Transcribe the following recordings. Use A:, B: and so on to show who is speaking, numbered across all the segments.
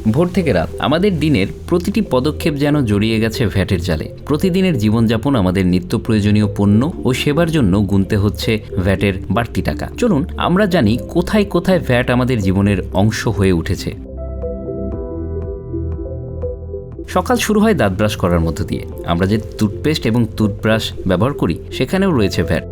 A: ভোর থেকে রাত আমাদের দিনের প্রতিটি পদক্ষেপ যেন জড়িয়ে গেছে ভ্যাটের জালে। প্রতিদিনের জীবনযাপন, আমাদের নিত্য প্রয়োজনীয় পণ্য ও সেবার জন্য গুনতে হচ্ছে ভ্যাটের বাড়তি টাকা। চলুন আমরা জানি কোথায় কোথায় ভ্যাট আমাদের জীবনের অংশ হয়ে উঠেছে। সকাল শুরু হয় দাঁত ব্রাশ করার মধ্য দিয়ে। আমরা যে টুথপেস্ট এবং টুথব্রাশ ব্যবহার করি সেখানেও রয়েছে ভ্যাট।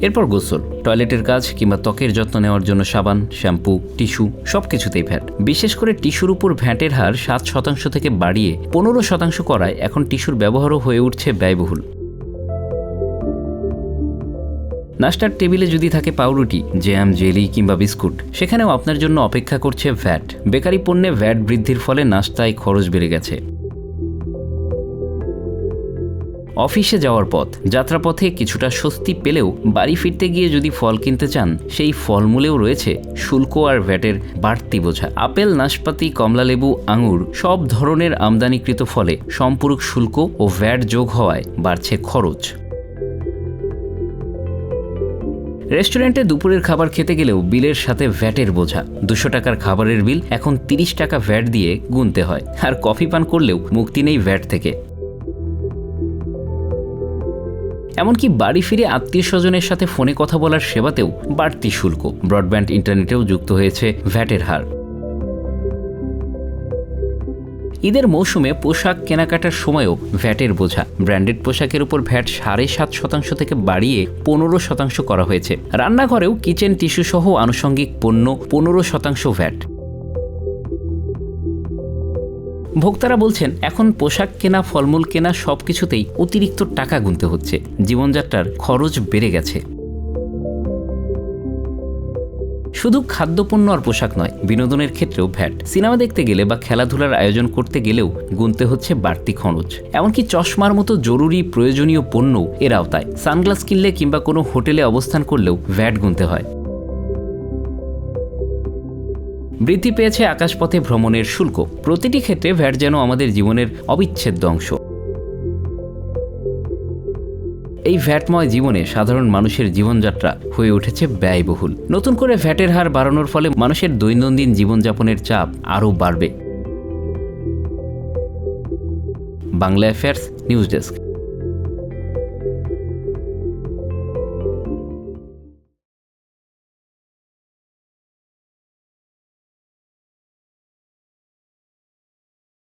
A: এরপর গোসল, টয়লেটের কাজ কিংবা ত্বকের যত্ন নেওয়ার জন্য সাবান, শ্যাম্পু, টিস্যু সবকিছুতেই ভ্যাট। বিশেষ করে টিস্যুর উপর ভ্যাটের হার 7% থেকে বাড়িয়ে 15% করায় এখন টিস্যুর ব্যবহারও হয়ে উঠছে ব্যয়বহুল। নাস্তার টেবিলে যদি থাকে পাউরুটি, জ্যাম, জেলি কিংবা বিস্কুট, সেখানেও আপনার জন্য অপেক্ষা করছে ভ্যাট। বেকারি পণ্যে ভ্যাট বৃদ্ধির ফলে নাস্তায় খরচ বেড়ে গেছে। অফিসে যাওয়ার পথ, যাত্রাপথে কিছুটা স্বস্তি পেলেও বাড়ি ফিরতে গিয়ে যদি ফল কিনতে চান, সেই ফলমূলেও রয়েছে শুল্ক আর ভ্যাটের বাড়তি বোঝা। আপেল, নাশপাতি, কমলালেবু, আঙুর সব ধরনের আমদানিকৃত ফলে সম্পূরক শুল্ক ও ভ্যাট যোগ হওয়ায় বাড়ছে খরচ। রেস্টুরেন্টে দুপুরের খাবার খেতে গেলেও বিলের সাথে ভ্যাটের বোঝা। 200 টাকার খাবারের বিল এখন 30 টাকা ভ্যাট দিয়ে গুনতে হয়। আর কফি পান করলেও মুক্তি নেই ভ্যাট থেকে। এমনকি বাড়ি ফিরে আত্মীয় স্বজনের সাথে ফোনে কথা বলার সেবাতেও বাড়তি শুল্ক। ব্রডব্যান্ড ইন্টারনেটেও যুক্ত হয়েছে ভ্যাটের হার। ঈদের মৌসুমে পোশাক কেনাকাটার সময়ও ভ্যাটের বোঝা। ব্র্যান্ডেড পোশাকের উপর ভ্যাট 7.5% থেকে বাড়িয়ে 15% করা হয়েছে। রান্নাঘরেও কিচেন টিস্যু সহ আনুষঙ্গিক পণ্য 15% ভ্যাট। ভোক্তারা বলছেন, এখন পোশাক কেনা, ফলমূল কেনা সবকিছুতেই অতিরিক্ত টাকা গুনতে হচ্ছে। জীবনযাত্রার খরচ বেড়ে গেছে। শুধু খাদ্যপণ্য আর পোশাক নয়, বিনোদনের ক্ষেত্রেও ভ্যাট। সিনেমা দেখতে গেলে বা খেলাধুলার আয়োজন করতে গেলেও গুনতে হচ্ছে বাড়তি খরচ। এমনকি চশমার মতো জরুরি প্রয়োজনীয় পণ্য এর আওতায়। সানগ্লাস কিনলে কিংবা কোনো হোটেলে অবস্থান করলেও ভ্যাট গুনতে হয়। বৃদ্ধি পেয়েছে আকাশপথে ভ্রমণের শুল্ক। প্রতিটি ক্ষেত্রে ভ্যাট যেন আমাদের জীবনের অবিচ্ছেদ্য অংশ। এই ভ্যাটময় জীবনে সাধারণ মানুষের জীবনযাত্রা হয়ে উঠেছে ব্যয়বহুল। নতুন করে ভ্যাটের হার বাড়ানোর ফলে মানুষের দৈনন্দিন জীবনযাপনের চাপ আরও বাড়বে। Bangla affairs, news desk.